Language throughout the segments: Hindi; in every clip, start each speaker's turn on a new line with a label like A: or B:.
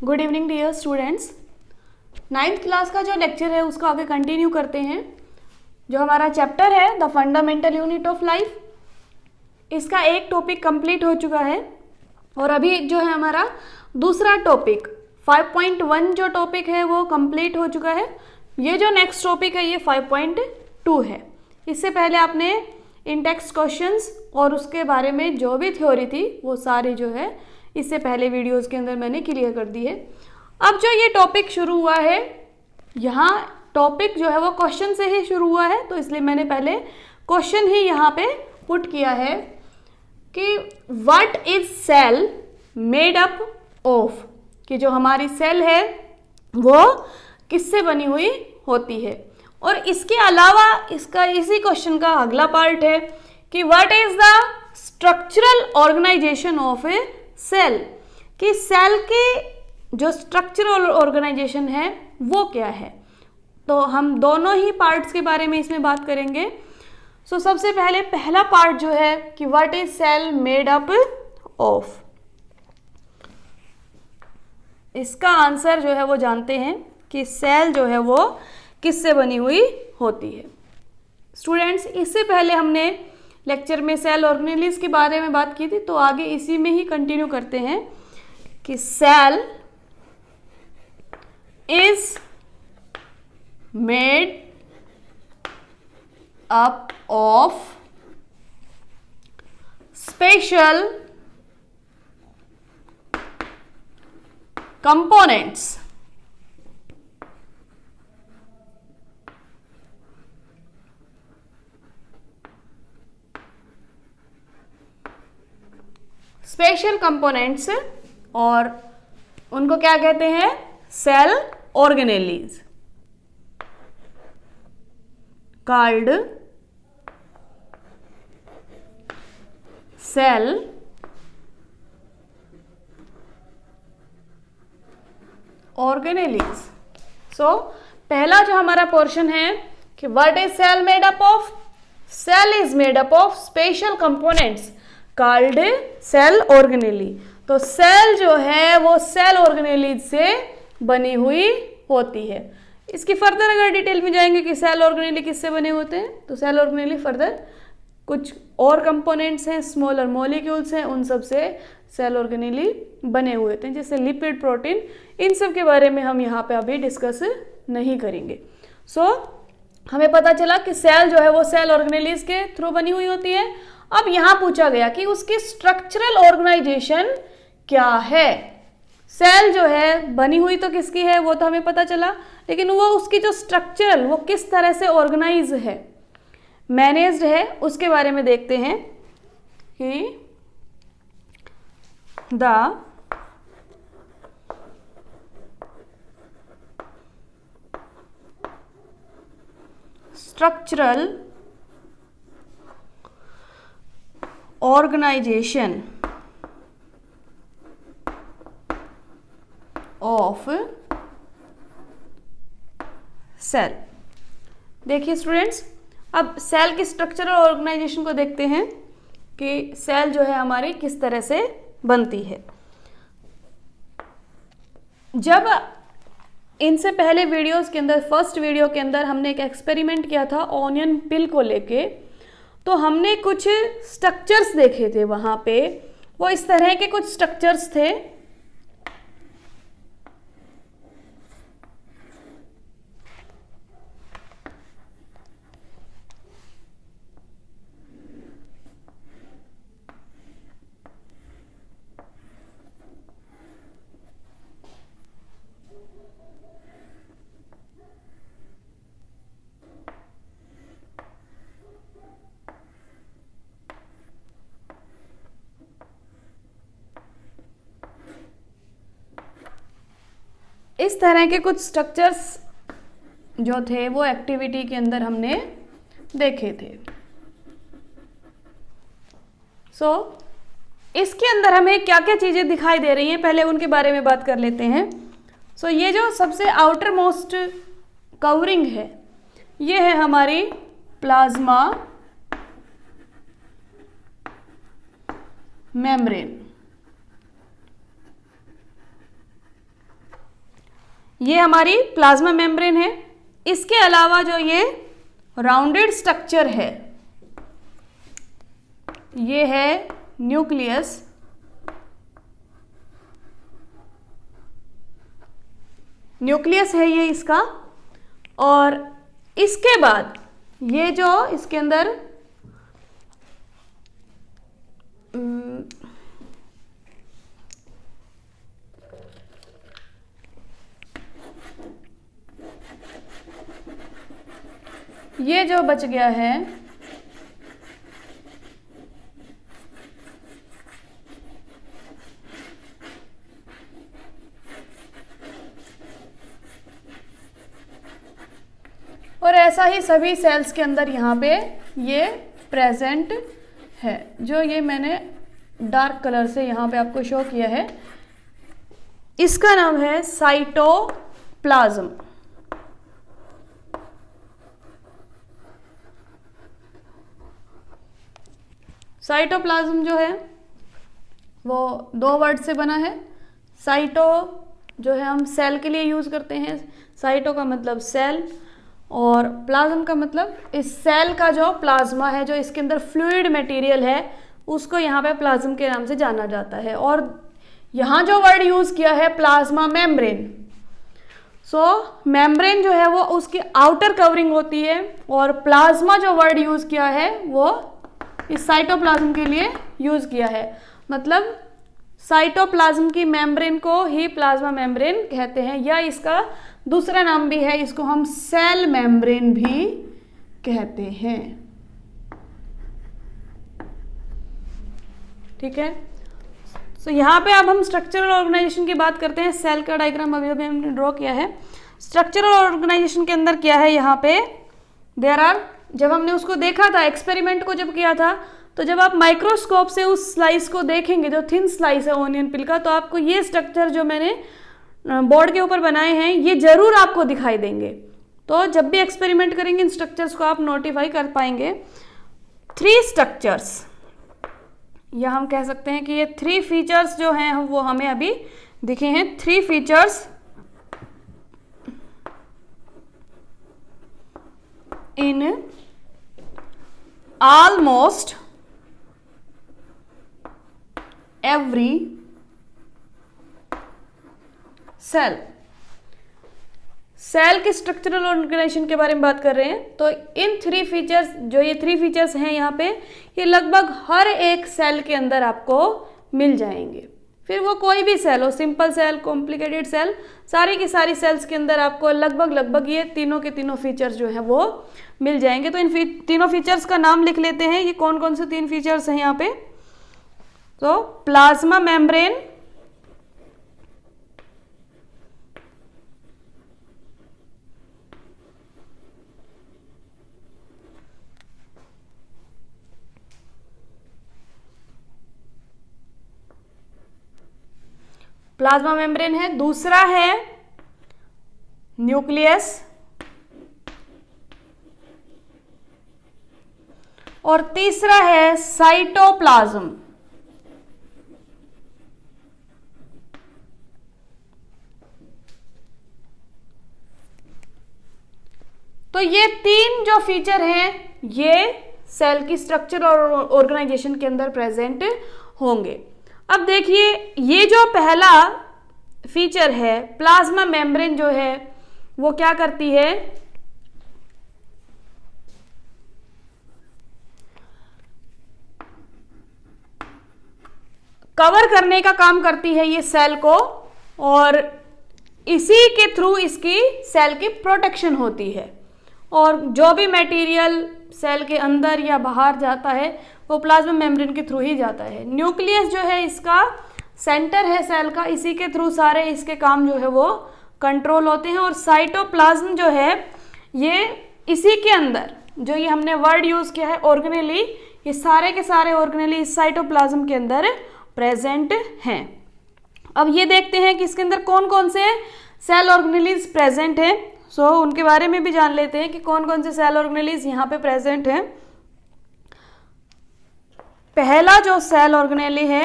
A: Good evening dear students. 9th class का जो लेक्चर है उसको आगे कंटिन्यू करते हैं। जो हमारा चैप्टर है the fundamental unit of life, इसका एक टॉपिक कंप्लीट हो चुका है और अभी जो है हमारा दूसरा टॉपिक 5.1 जो टॉपिक है वो कंप्लीट हो चुका है। ये जो नेक्स्ट टॉपिक है ये 5.2 है। इससे पहले आपने इंटेक्स्ट क्वेश्चंस और उसके बारे में जो भी थ्योरी थी वो सारी जो है इससे पहले वीडियोस के अंदर मैंने क्लियर कर दी है। अब जो ये टॉपिक शुरू हुआ है, यहाँ टॉपिक जो है वो क्वेश्चन से ही शुरू हुआ है, तो इसलिए मैंने पहले क्वेश्चन ही यहाँ पे पुट किया है कि what is cell made up of, कि जो हमारी सेल है वो किससे बनी हुई होती है। और इसके अलावा इसका इसी क्वेश्चन का अगला पार्ट है कि what is the structural organization of a cell, कि सेल के जो स्ट्रक्चरल ऑर्गेनाइजेशन है वो क्या है। तो हम दोनों ही पार्ट्स के बारे में इसमें बात करेंगे। सो सबसे पहले पहला पार्ट जो है कि what is cell made up of, इसका आंसर जो है वो जानते हैं कि सेल जो है वो किससे बनी हुई होती है। स्टूडेंट्स, इससे पहले हमने लेक्चर में सेल ऑर्गेनेलिज के बारे में बात की थी, तो आगे इसी में ही कंटिन्यू करते हैं कि cell is made up of special components. Special components, और उनको क्या कहते हैं, cell organelles, called cell organelles. So पहला जो हमारा पोर्शन है कि what is cell made up of, cell is made up of special components called cell organelle. तो सेल जो है वो सेल ऑर्गेनेलीज से बनी हुई होती है। इसकी फर्दर अगर डिटेल में जाएंगे कि सेल ऑर्गेनेली किससे बने होते हैं, तो सेल ऑर्गेनेली फर्दर कुछ और कंपोनेंट्स हैं, स्मॉलर मॉलिक्यूल्स हैं, उन सब से सेल ऑर्गेनेली बने हुए होते हैं, जैसे लिपिड, प्रोटीन, इन सब के बारे में हम यहाँ पे अभी डिस्कस नहीं करेंगे। सो हमें पता चला कि सेल जो है वो सेल ऑर्गेनेलीज के थ्रू बनी हुई होती है। अब यहाँ पूछा गया कि उसकी स्ट्रक्चरल ऑर्गेनाइजेशन क्या है। सेल जो है बनी हुई तो किसकी है वो तो हमें पता चला, लेकिन वो उसकी जो स्ट्रक्चरल वो किस तरह से ऑर्गेनाइज है, मैनेज्ड है, उसके बारे में देखते हैं कि the structural organization of cell. देखिए स्टूडेंट्स, अब सेल की स्ट्रक्चरल ऑर्गेनाइजेशन को देखते हैं कि सेल जो है हमारी किस तरह से बनती है। जब इनसे पहले वीडियोस के अंदर, फर्स्ट वीडियो के अंदर हमने एक एक्सपेरिमेंट किया था ऑनियन पिल को लेके, तो हमने कुछ स्ट्रक्चर्स देखे थे वहाँ पे। वो इस तरह के कुछ स्ट्रक्चर्स थे। इस तरह के कुछ स्ट्रक्चर्स जो थे वो एक्टिविटी के अंदर हमने देखे थे। सो इसके अंदर हमें क्या क्या चीज़ें दिखाई दे रही हैं, पहले उनके बारे में बात कर लेते हैं। सो ये जो सबसे आउटर मोस्ट कवरिंग है ये है हमारी प्लाज्मा मेम्ब्रेन। ये हमारी प्लाज्मा मेम्ब्रेन है। इसके अलावा जो ये राउंडेड स्ट्रक्चर है, ये है न्यूक्लियस। न्यूक्लियस है ये इसका। और इसके बाद ये जो इसके अंदर ये जो बच गया है और ऐसा ही सभी सेल्स के अंदर यहाँ पे ये प्रेजेंट है। जो ये मैंने डार्क कलर से यहाँ पे आपको शो किया है, इसका नाम है साइटोप्लाज्म। साइटोप्लाज्म जो है वो 2 वर्ड से बना है। साइटो जो है हम सेल के लिए यूज करते हैं, साइटो का मतलब सेल, और प्लाज्म का मतलब इस सेल का जो प्लाज्मा है, जो इसके अंदर फ्लूइड मटेरियल है, उसको यहाँ पे प्लाज्म के नाम से जाना जाता है। और यहाँ जो वर्ड यूज किया है प्लाज्मा मेम्ब्रेन, सो मेम्ब्रेन जो है वो उसकी आउटर कवरिंग होती है, और प्लाज्मा जो वर्ड यूज किया है वो इस साइटोप्लाज्म के लिए यूज किया है। मतलब साइटोप्लाज्म की मेम्ब्रेन को ही प्लाज्मा मेम्ब्रेन कहते हैं, या इसका दूसरा नाम भी है, इसको हम सेल मेम्ब्रेन भी कहते हैं। ठीक है। सो यहाँ पे अब हम स्ट्रक्चरल ऑर्गेनाइजेशन की बात करते हैं। सेल का डायग्राम अभी अभी हमने ड्रॉ किया है। स्ट्रक्चरल ऑर्गेनाइजेशन के अंदर क्या है, यहाँ पे देयर आर, जब हमने उसको देखा था एक्सपेरिमेंट को जब किया था, तो जब आप माइक्रोस्कोप से उस स्लाइस को देखेंगे, जो थिन स्लाइस है ओनियन पिल का, तो आपको ये स्ट्रक्चर जो मैंने बोर्ड के ऊपर बनाए हैं ये जरूर आपको दिखाई देंगे। तो जब भी एक्सपेरिमेंट करेंगे इन स्ट्रक्चर्स को आप नोटिफाई कर पाएंगे। 3 स्ट्रक्चर्स, या हम कह सकते हैं कि ये 3 फीचर्स जो हैं वो हमें अभी दिखे हैं। 3 features in almost every cell. Cell के स्ट्रक्चरल ऑर्गेनाइजेशन के बारे में बात कर रहे हैं, तो इन 3 फीचर्स, जो ये 3 फीचर्स हैं यहाँ पे, ये लगभग हर एक सेल के अंदर आपको मिल जाएंगे। फिर वो कोई भी सेल हो, सिंपल सेल, कॉम्प्लिकेटेड सेल, सारी की सारी सेल्स के अंदर आपको लगभग ये तीनों के तीनों फीचर्स जो हैं वो मिल जाएंगे। तो इन तीनों फीचर्स का नाम लिख लेते हैं। ये कौन कौन से 3 फीचर्स हैं यहाँ पे। तो प्लाज्मा मेम्ब्रेन, प्लाज्मा मेम्ब्रेन है, दूसरा है न्यूक्लियस, और तीसरा है साइटोप्लाज्म। तो ये 3 जो फीचर हैं ये सेल की स्ट्रक्चर और ऑर्गेनाइजेशन के अंदर प्रेजेंट होंगे। अब देखिए, ये जो पहला फीचर है प्लाज्मा मेम्ब्रेन जो है वो क्या करती है, कवर करने का काम करती है ये सेल को, और इसी के थ्रू इसकी सेल की प्रोटेक्शन होती है। और जो भी मटेरियल सेल के अंदर या बाहर जाता है वो प्लाज्मा मेम्ब्रेन के थ्रू ही जाता है। न्यूक्लियस जो है इसका सेंटर है सेल का, इसी के थ्रू सारे इसके काम जो है वो कंट्रोल होते हैं। और साइटोप्लाज्म जो है ये इसी के अंदर, जो ये हमने वर्ड यूज किया है ऑर्गेनेली, ये सारे के सारे ऑर्गेनेली इस साइटोप्लाज्म के अंदर प्रेजेंट हैं। अब ये देखते हैं कि इसके अंदर कौन कौन से सेल ऑर्गेनेलीज प्रेजेंट हैं। सो उनके बारे में भी जान लेते हैं कि कौन कौन से सेल ऑर्गेनेलीज यहाँ पे प्रेजेंट हैं। पहला जो सेल ऑर्गेनेली है,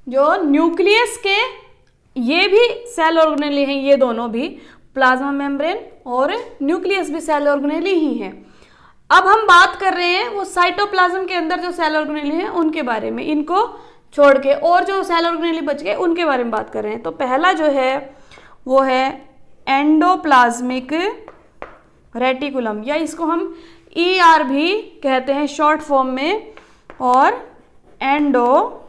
A: जो न्यूक्लियस के, ये भी सेल ऑर्गेनेली हैं, ये दोनों भी प्लाज्मा मेम्ब्रेन और न्यूक्लियस भी सेल ऑर्गेनेली ही है। अब हम बात कर रहे हैं वो साइटोप्लाज्म के अंदर जो सेल ऑर्गेनेली हैं उनके बारे में, इनको छोड़ के और जो सेल ऑर्गेनेली बच गए उनके बारे में बात कर रहे हैं। तो पहला जो है वो है एंडोप्लाज्मिक रेटिकुलम, या इसको हम ER भी कहते हैं शॉर्ट फॉर्म में, और एंडोप्लाज्मिक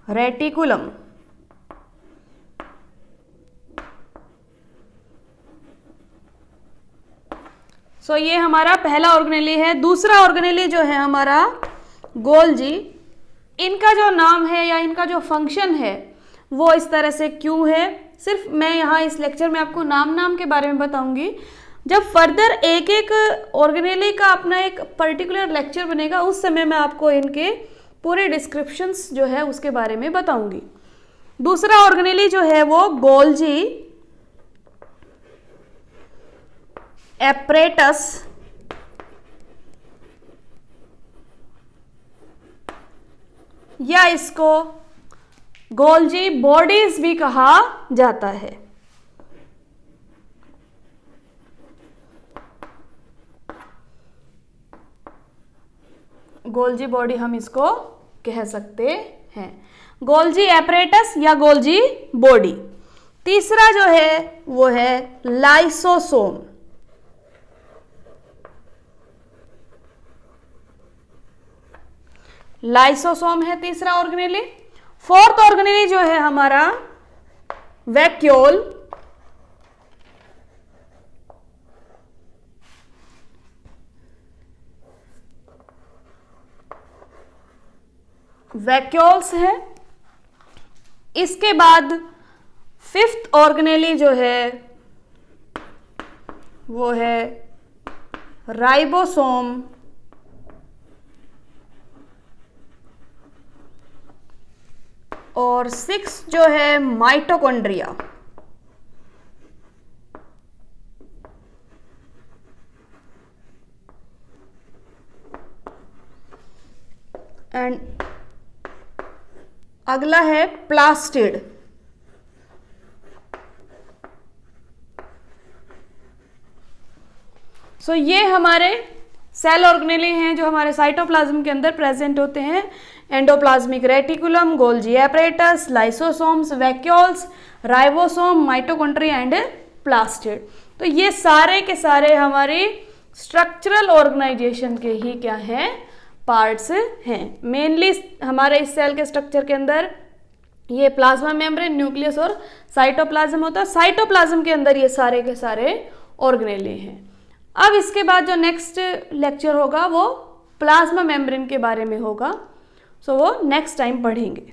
A: रेटिकुलम। सो ये हमारा पहला ऑर्गेनेली है। दूसरा ऑर्गेनेली जो है हमारा गोल्जी, इनका जो नाम है या इनका जो फंक्शन है वो इस तरह से क्यों है, सिर्फ मैं यहाँ इस लेक्चर में आपको नाम के बारे में बताऊंगी। जब फर्दर एक एक ऑर्गेनेली का अपना एक पर्टिकुलर लेक्चर बनेगा उस समय मैं आपको इनके पूरे डिस्क्रिप्शंस जो है उसके बारे में बताऊंगी। दूसरा ऑर्गेनेली जो है वो गोल्जी एपरेटस या इसको गोल्जी बॉडीज भी कहा जाता है। गोल्जी बॉडी हम इसको कह सकते हैं, गोल्जी एपरेटस या गोल्जी बॉडी। तीसरा जो है वो है लाइसोसोम। लाइसोसोम है तीसरा ऑर्गेनेली। फोर्थ ऑर्गेनेली जो है हमारा वैक्यूल। वैक्यूल्स है। इसके बाद फिफ्थ ऑर्गेनेली जो है वो है राइबोसोम। और सिक्स जो है माइटोकॉन्ड्रिया। एंड अगला है प्लास्टिड। सो ये हमारे सेल ऑर्गेनेली हैं जो हमारे साइटोप्लाज्म के अंदर प्रेजेंट होते हैं। Endoplasmic reticulum, Golgi apparatus, lysosomes, vacuoles, ribosome, mitochondria and plastid. तो ये सारे के सारे हमारी स्ट्रक्चरल ऑर्गेनाइजेशन के ही क्या हैं, पार्ट्स हैं। मेनली हमारे इस सेल के स्ट्रक्चर के अंदर ये प्लाज्मा मेम्ब्रेन, न्यूक्लियस और साइटोप्लाज्म होता है। साइटोप्लाज्म के अंदर ये सारे के सारे ऑर्गेनेली हैं। अब इसके बाद जो नेक्स्ट लेक्चर होगा वो प्लाज्मा मेम्ब्रेन के बारे में होगा। सो वो नेक्स्ट टाइम पढ़ेंगे।